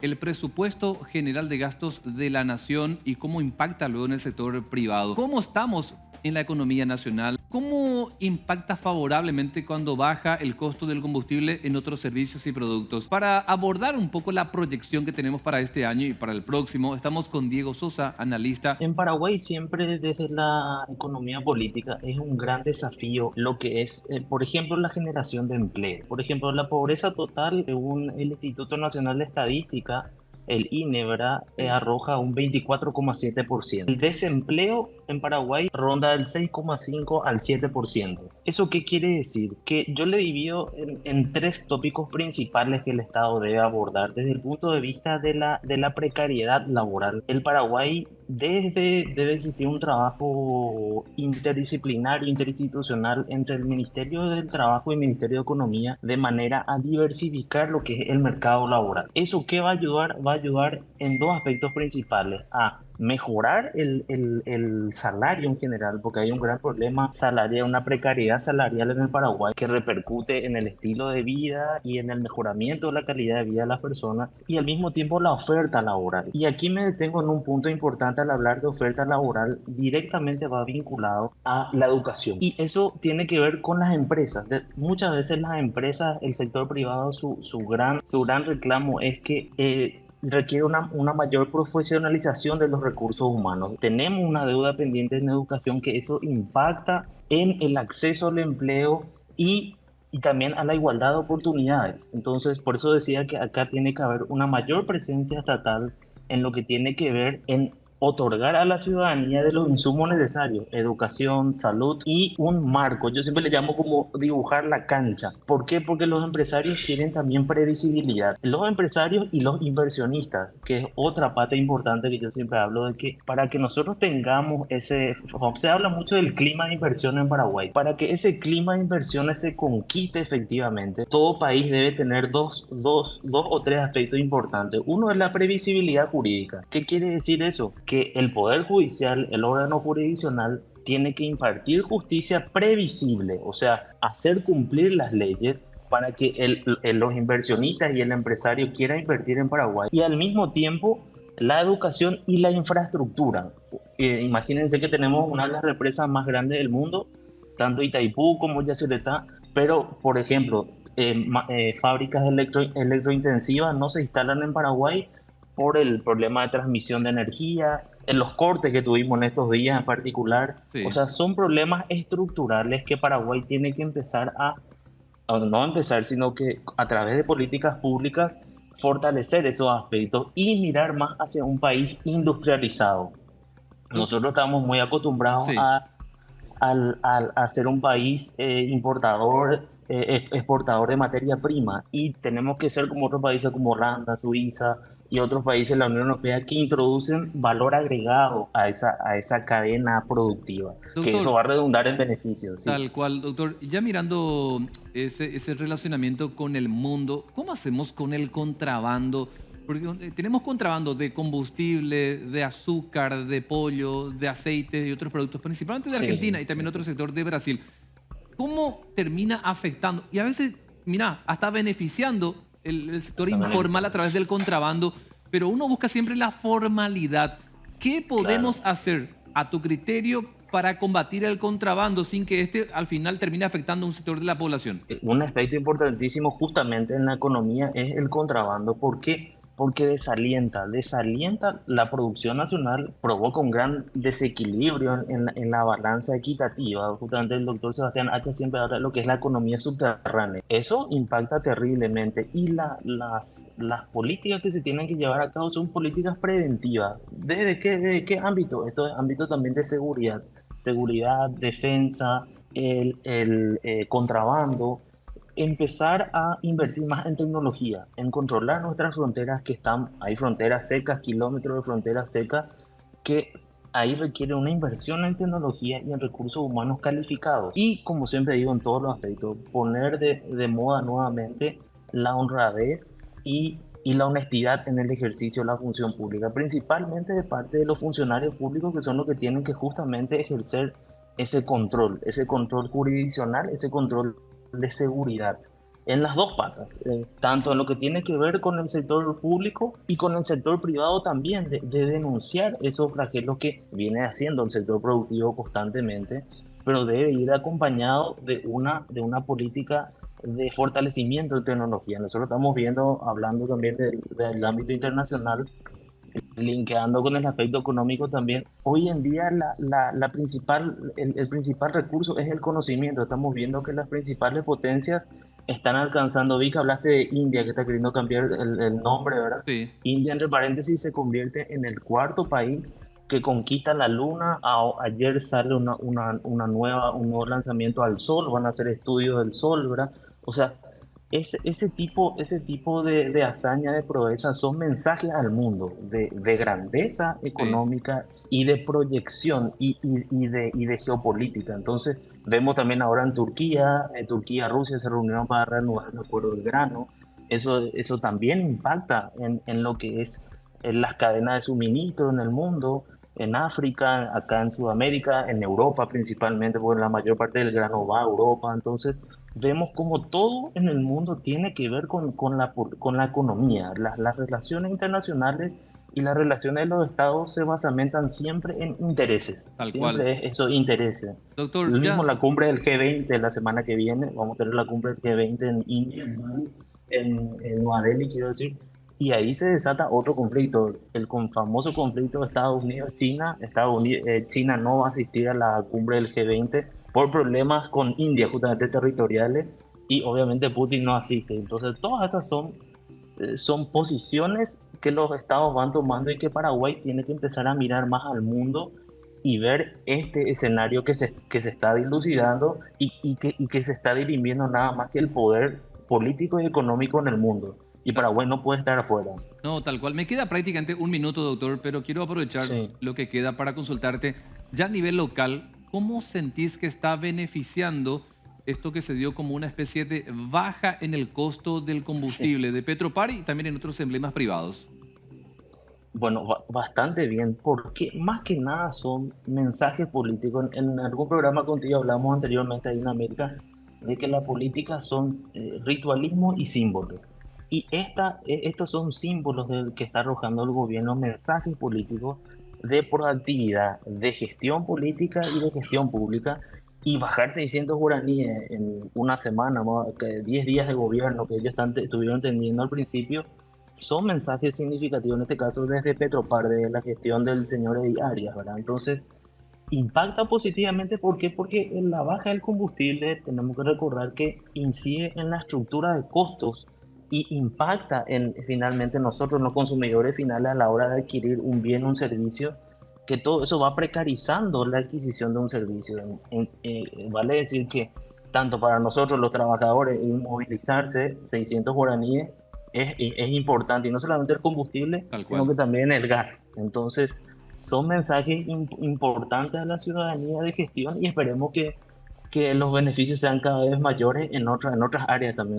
el presupuesto general de gastos de la nación y cómo impacta luego en el sector privado. ¿Cómo estamos en la economía nacional? ¿Cómo impacta favorablemente cuando baja el costo del combustible en otros servicios y productos? Para abordar un poco la proyección que tenemos para este año y para el próximo, estamos con Diego Sosa, analista. En Paraguay siempre desde la economía política es un gran desafío lo que es, por ejemplo, la generación de empleo. Por ejemplo, la pobreza total, según el Instituto Nacional de Estadística, el INE, ¿verdad? Arroja un 24,7%. El desempleo en Paraguay ronda del 6,5 al 7%. ¿Eso qué quiere decir? Que yo le divido en tres tópicos principales que el Estado debe abordar desde el punto de vista de la precariedad laboral. El Paraguay debe existir un trabajo interdisciplinario, interinstitucional entre el Ministerio del Trabajo y el Ministerio de Economía de manera a diversificar lo que es el mercado laboral. ¿Eso qué va a ayudar? Va a ayudar en dos aspectos principales: a mejorar el salario en general, porque hay un gran problema salarial, una precariedad salarial en el Paraguay que repercute en el estilo de vida y en el mejoramiento de la calidad de vida de las personas, y al mismo tiempo la oferta laboral. Y aquí me detengo en un punto importante al hablar de oferta laboral, directamente va vinculado a la educación. Y eso tiene que ver con las empresas. Muchas veces las empresas, el sector privado, su gran reclamo es que requiere una mayor profesionalización de los recursos humanos. Tenemos una deuda pendiente en educación que eso impacta en el acceso al empleo y también a la igualdad de oportunidades. Entonces, por eso decía que acá tiene que haber una mayor presencia estatal en lo que tiene que ver en otorgar a la ciudadanía de los insumos necesarios: educación, salud y un marco. Yo siempre le llamo como dibujar la cancha. ¿Por qué? Porque los empresarios quieren también previsibilidad. Los empresarios y los inversionistas, que es otra parte importante que yo siempre hablo, de que para que nosotros tengamos se habla mucho del clima de inversión en Paraguay. Para que ese clima de inversiones se conquiste efectivamente, todo país debe tener dos o tres aspectos importantes. Uno es la previsibilidad jurídica. ¿Qué quiere decir eso? Que el Poder Judicial, el órgano jurisdiccional, tiene que impartir justicia previsible, o sea, hacer cumplir las leyes para que los inversionistas y el empresario quieran invertir en Paraguay, y al mismo tiempo la educación y la infraestructura. Imagínense que tenemos una de las represas más grandes del mundo, tanto Itaipú como Yacyretá, pero, por ejemplo, fábricas electrointensivas no se instalan en Paraguay por el problema de transmisión de energía, en los cortes que tuvimos en estos días en particular. O Sí. sea, son problemas estructurales que Paraguay tiene que empezar o no empezar, sino que a través de políticas públicas fortalecer esos aspectos y mirar más hacia un país industrializado. Doctor, Nosotros estamos muy acostumbrados sí. a ser un país importador, exportador de materia prima, y tenemos que ser como otros países como Holanda, Suiza y otros países de la Unión Europea que introducen valor agregado a esa cadena productiva, que eso Doctor, va a redundar en beneficios, sí. tal cual, doctor. Ya mirando ese relacionamiento con el mundo, ¿cómo hacemos con el contrabando? Porque tenemos contrabando de combustible, de azúcar, de pollo, de aceite y otros productos, principalmente de Argentina Sí, y también otro sector de Brasil. ¿Cómo termina afectando? Y a veces, mira, hasta beneficiando el sector está informal a beneficiando. través del contrabando, pero uno busca siempre la formalidad. ¿Qué podemos Claro. hacer a tu criterio para combatir el contrabando sin que este al final termine afectando a un sector de la población? Un aspecto importantísimo justamente en la economía es el contrabando. ¿Por qué? Porque desalienta la producción nacional, provoca un gran desequilibrio en la balanza equitativa. Justamente el doctor Sebastián Hacha siempre habla de lo que es la economía subterránea. Eso impacta terriblemente, y las políticas que se tienen que llevar a cabo son políticas preventivas. Desde qué ámbito? Esto es ámbito también de seguridad, defensa, el contrabando. Empezar a invertir más en tecnología, en controlar nuestras fronteras, hay fronteras secas, kilómetros de fronteras secas, que ahí requiere una inversión en tecnología y en recursos humanos calificados. Y como siempre digo en todos los aspectos, poner de moda nuevamente la honradez y la honestidad en el ejercicio de la función pública, principalmente de parte de los funcionarios públicos, que son los que tienen que justamente ejercer ese control jurisdiccional, ese control de seguridad. en las dos patas, tanto en lo que tiene que ver con el sector público y con el sector privado también, de denunciar esos flagelos que viene haciendo el sector productivo constantemente, pero debe ir acompañado de una política de fortalecimiento de tecnología. Nosotros estamos viendo, hablando también del ámbito internacional, linkeando con el aspecto económico también, hoy en día el principal recurso es el conocimiento. Estamos viendo que las principales potencias están alcanzando, vi que hablaste de India, que está queriendo cambiar el nombre, ¿verdad? Sí, India, entre paréntesis, se convierte en el cuarto país que conquista la luna. Ayer sale un nuevo lanzamiento al Sol, van a hacer estudios del Sol, ¿verdad? O sea, ese tipo de hazaña, de proeza, son mensajes al mundo de grandeza sí. económica y de proyección y de geopolítica. Entonces, vemos también ahora en Turquía, Rusia se reunieron para reanudar el acuerdo del grano. Eso también impacta en lo que es en las cadenas de suministro en el mundo, en África, acá en Sudamérica, en Europa principalmente, porque la mayor parte del grano va a Europa. Entonces, vemos como todo en el mundo tiene que ver con la economía. Las relaciones internacionales y las relaciones de los estados se basamentan siempre en intereses. Tal cual. Siempre es esos intereses. Doctor, Lo mismo ya, la cumbre del G20 la semana que viene. Vamos a tener la cumbre del G20 en India, en Nueva Delhi, quiero decir. Y ahí se desata otro conflicto, famoso conflicto de Estados Unidos-China. China no va a asistir a la cumbre del G20 por problemas con India, justamente territoriales, y obviamente Putin no asiste. Entonces, todas esas son posiciones que los estados van tomando y que Paraguay tiene que empezar a mirar más al mundo y ver este escenario que se está dilucidando y que se está dirimiendo nada más que el poder político y económico en el mundo. Y Paraguay no puede estar afuera. no, tal cual. Me queda prácticamente un minuto, doctor, pero quiero aprovechar Sí. lo que queda para consultarte. Ya a nivel local, ¿cómo sentís que está beneficiando esto que se dio como una especie de baja en el costo del combustible de Petropar y también en otros emblemas privados? Bueno, bastante bien, porque más que nada son mensajes políticos. En algún programa contigo hablamos anteriormente ahí en América de que la política son ritualismo y símbolos. Y estos son símbolos que está arrojando el gobierno, mensajes políticos de proactividad, de gestión política y de gestión pública. Y bajar 600 guaraníes en una semana, 10 días de gobierno que ellos estuvieron teniendo al principio, son mensajes significativos, en este caso desde Petropar, de la gestión del señor Eddie Arias, ¿verdad? Entonces, impacta positivamente. ¿Por qué? Porque en la baja del combustible tenemos que recordar que incide en la estructura de costos y impacta finalmente nosotros, los consumidores finales, a la hora de adquirir un bien o un servicio, que todo eso va precarizando la adquisición de un servicio. Vale decir que tanto para nosotros los trabajadores, el movilizarse 600 guaraníes es importante, y no solamente el combustible, Tal sino cual. que también el gas. Entonces, son mensajes importantes a la ciudadanía de gestión, y esperemos que los beneficios sean cada vez mayores en otras áreas también.